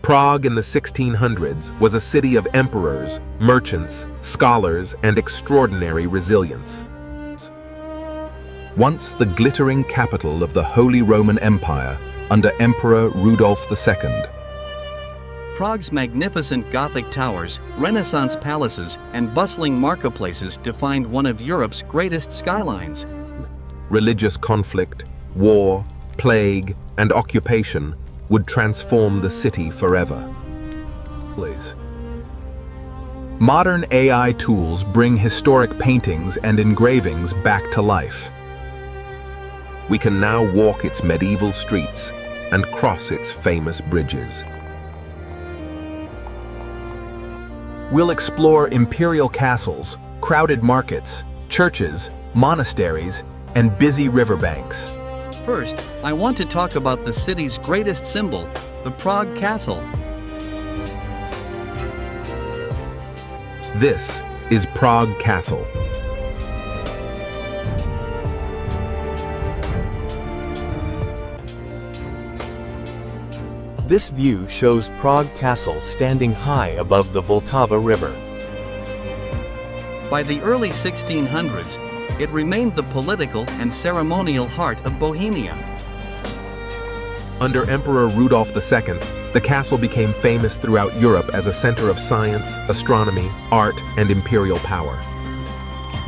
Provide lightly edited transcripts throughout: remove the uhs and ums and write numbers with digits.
Prague in the 1600s was a city of emperors, merchants, scholars, and extraordinary resilience. Once the glittering capital of the Holy Roman Empire under Emperor Rudolf II. Prague's magnificent Gothic towers, Renaissance palaces, and bustling marketplaces defined one of Europe's greatest skylines. Religious conflict, war, plague, and occupation would transform the city forever. Modern AI tools bring historic paintings and engravings back to life. We can now walk its medieval streets and cross its famous bridges. We'll explore imperial castles, crowded markets, churches, monasteries, and busy riverbanks. First, I want to talk about the city's greatest symbol, the Prague Castle. This is Prague Castle. This view shows Prague Castle standing high above the Vltava River. By the early 1600s, it remained the political and ceremonial heart of Bohemia. Under Emperor Rudolf II, the castle became famous throughout Europe as a center of science, astronomy, art, and imperial power.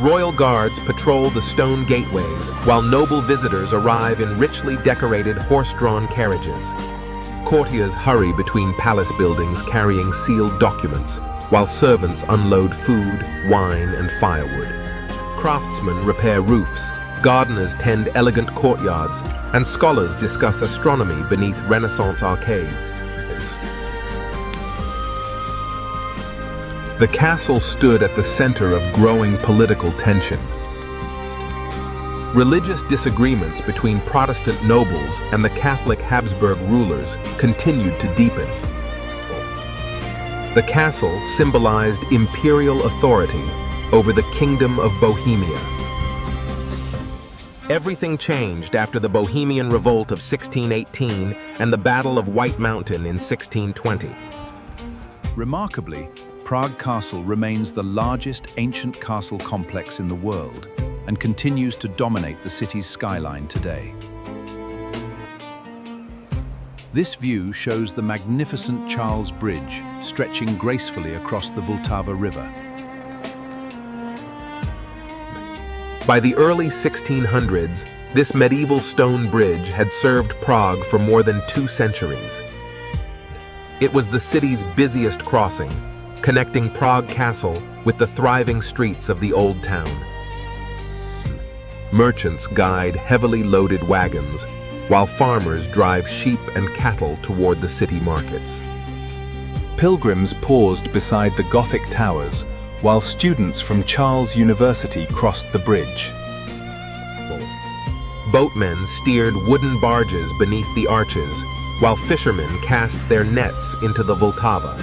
Royal guards patrol the stone gateways, while noble visitors arrive in richly decorated horse-drawn carriages. Courtiers hurry between palace buildings carrying sealed documents, while servants unload food, wine, and firewood. Craftsmen repair roofs, gardeners tend elegant courtyards, and scholars discuss astronomy beneath Renaissance arcades. The castle stood at the center of growing political tension. Religious disagreements between Protestant nobles and the Catholic Habsburg rulers continued to deepen. The castle symbolized imperial authority over the Kingdom of Bohemia. Everything changed after the Bohemian Revolt of 1618 and the Battle of White Mountain in 1620. Remarkably, Prague Castle remains the largest ancient castle complex in the world and continues to dominate the city's skyline today. This view shows the magnificent Charles Bridge stretching gracefully across the Vltava River. By the early 1600s, this medieval stone bridge had served Prague for more than 2 centuries. It was the city's busiest crossing, connecting Prague Castle with the thriving streets of the Old Town. Merchants guide heavily loaded wagons, while farmers drive sheep and cattle toward the city markets. Pilgrims paused beside the Gothic towers, while students from Charles University crossed the bridge. Boatmen steered wooden barges beneath the arches, while fishermen cast their nets into the Vltava.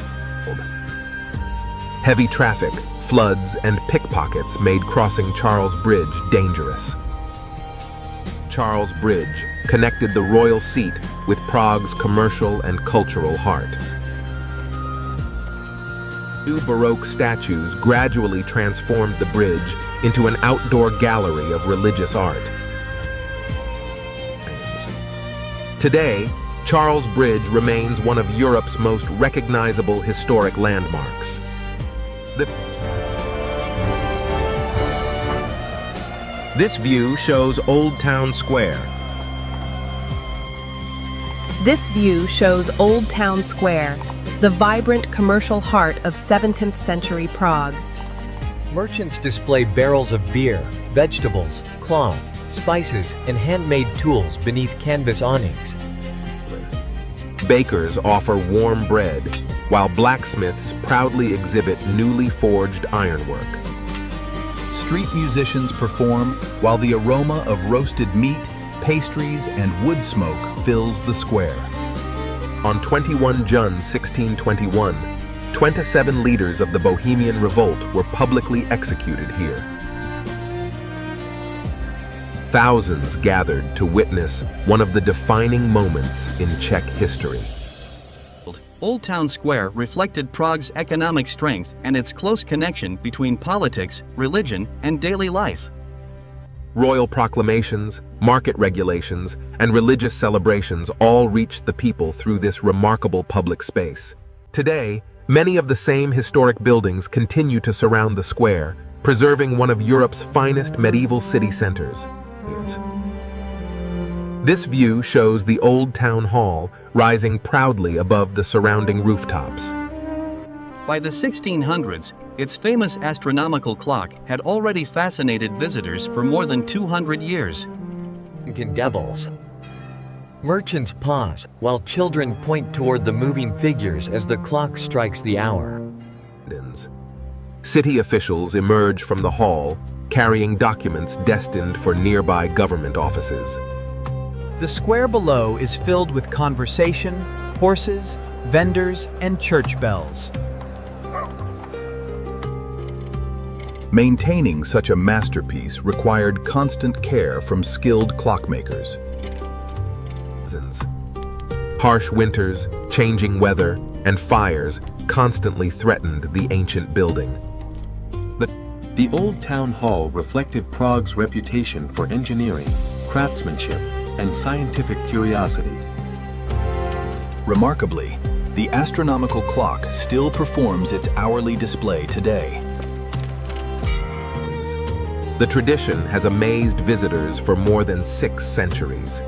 Heavy traffic, floods, and pickpockets made crossing Charles Bridge dangerous. Charles Bridge connected the royal seat with Prague's commercial and cultural heart. 2 Baroque statues gradually transformed the bridge into an outdoor gallery of religious art. Today, Charles Bridge remains one of Europe's most recognizable historic landmarks. This view shows Old Town Square. This view shows Old Town Square, the vibrant commercial heart of 17th century Prague. Merchants display barrels of beer, vegetables, cloth, spices, and handmade tools beneath canvas awnings. Bakers offer warm bread, while blacksmiths proudly exhibit newly forged ironwork. Street musicians perform while the aroma of roasted meat, pastries, and wood smoke fills the square. On 21 June 1621, 27 leaders of the Bohemian Revolt were publicly executed here. Thousands gathered to witness one of the defining moments in Czech history. Old Town Square reflected Prague's economic strength and its close connection between politics, religion, and daily life. Royal proclamations, market regulations, and religious celebrations all reached the people through this remarkable public space. Today, many of the same historic buildings continue to surround the square, preserving one of Europe's finest medieval city centers. This view shows the old town hall rising proudly above the surrounding rooftops. By the 1600s, its famous astronomical clock had already fascinated visitors for more than 200 years. Devils. Merchants pause, while children point toward the moving figures as the clock strikes the hour. City officials emerge from the hall, carrying documents destined for nearby government offices. The square below is filled with conversation, horses, vendors, and church bells. Maintaining such a masterpiece required constant care from skilled clockmakers. Harsh winters, changing weather, and fires constantly threatened the ancient building. The Old Town Hall reflected Prague's reputation for engineering, craftsmanship, and scientific curiosity. Remarkably, the astronomical clock still performs its hourly display today. The tradition has amazed visitors for more than 6 centuries.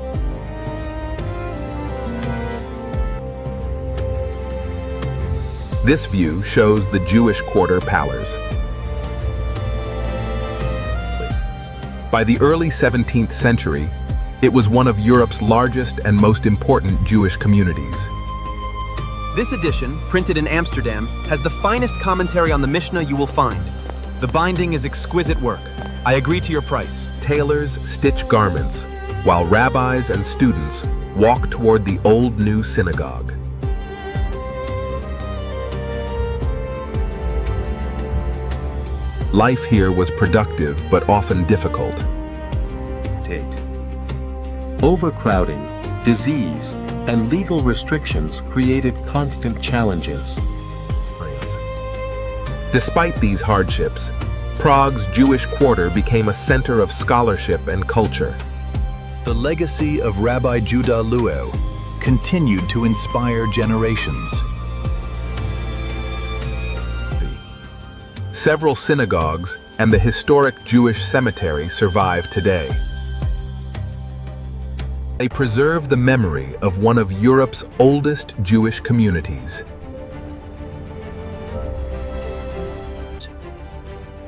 This view shows the Jewish Quarter Palace. By the early 17th century, it was one of Europe's largest and most important Jewish communities. This edition, printed in Amsterdam, has the finest commentary on the Mishnah you will find. The binding is exquisite work. I agree to your price. Tailors stitch garments, while rabbis and students walk toward the old new synagogue. Life here was productive but often difficult. Overcrowding, disease, and legal restrictions created constant challenges. Despite these hardships, Prague's Jewish quarter became a center of scholarship and culture. The legacy of Rabbi Judah Luo continued to inspire generations. Several synagogues and the historic Jewish cemetery survive today. They preserve the memory of one of Europe's oldest Jewish communities.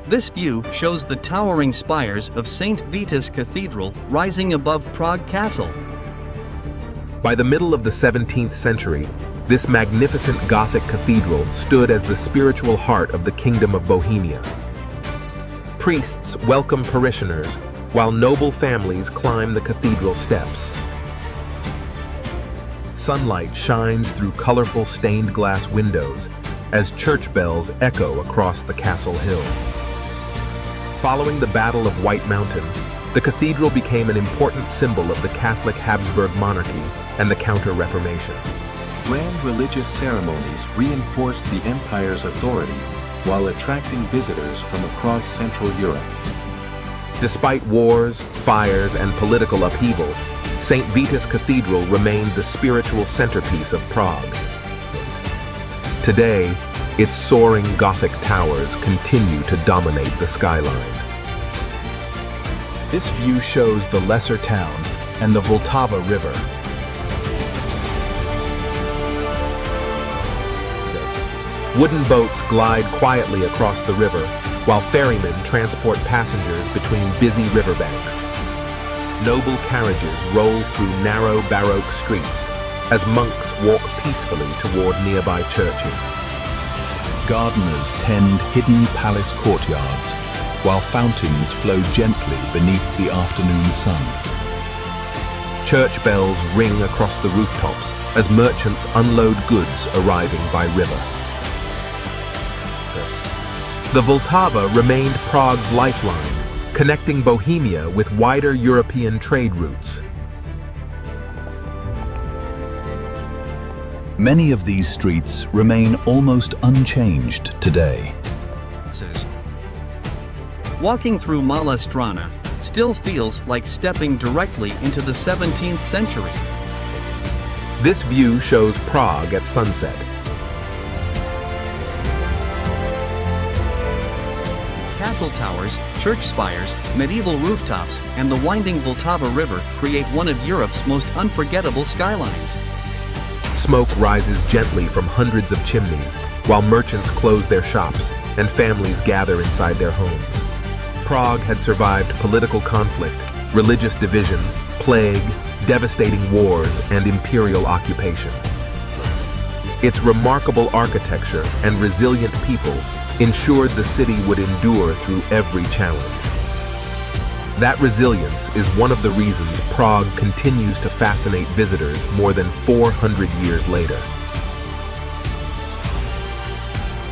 This view shows the towering spires of St. Vitus Cathedral rising above Prague Castle. By the middle of the 17th century, this magnificent Gothic cathedral stood as the spiritual heart of the Kingdom of Bohemia. Priests welcome parishioners, while noble families climb the cathedral steps. Sunlight shines through colorful stained glass windows as church bells echo across the castle hill. Following the Battle of White Mountain, the cathedral became an important symbol of the Catholic Habsburg monarchy and the Counter-Reformation. Grand religious ceremonies reinforced the empire's authority while attracting visitors from across Central Europe. Despite wars, fires, and political upheaval, St. Vitus Cathedral remained the spiritual centerpiece of Prague. Today, its soaring Gothic towers continue to dominate the skyline. This view shows the lesser town and the Vltava River. Wooden boats glide quietly across the river, while ferrymen transport passengers between busy riverbanks. Noble carriages roll through narrow Baroque streets as monks walk peacefully toward nearby churches. Gardeners tend hidden palace courtyards, while fountains flow gently beneath the afternoon sun. Church bells ring across the rooftops as merchants unload goods arriving by river. The Vltava remained Prague's lifeline, connecting Bohemia with wider European trade routes. Many of these streets remain almost unchanged today. Walking through Malá Strana still feels like stepping directly into the 17th century. This view shows Prague at sunset. Castle towers, church spires, medieval rooftops, and the winding Vltava River create one of Europe's most unforgettable skylines. Smoke rises gently from hundreds of chimneys, while merchants close their shops and families gather inside their homes. Prague had survived political conflict, religious division, plague, devastating wars, and imperial occupation. Its remarkable architecture and resilient people ensured the city would endure through every challenge. That resilience is one of the reasons Prague continues to fascinate visitors more than 400 years later.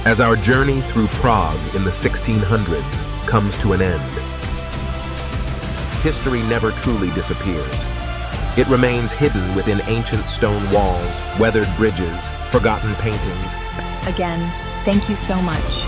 As our journey through Prague in the 1600s comes to an end, history never truly disappears. It remains hidden within ancient stone walls, weathered bridges, forgotten paintings. Again, thank you so much.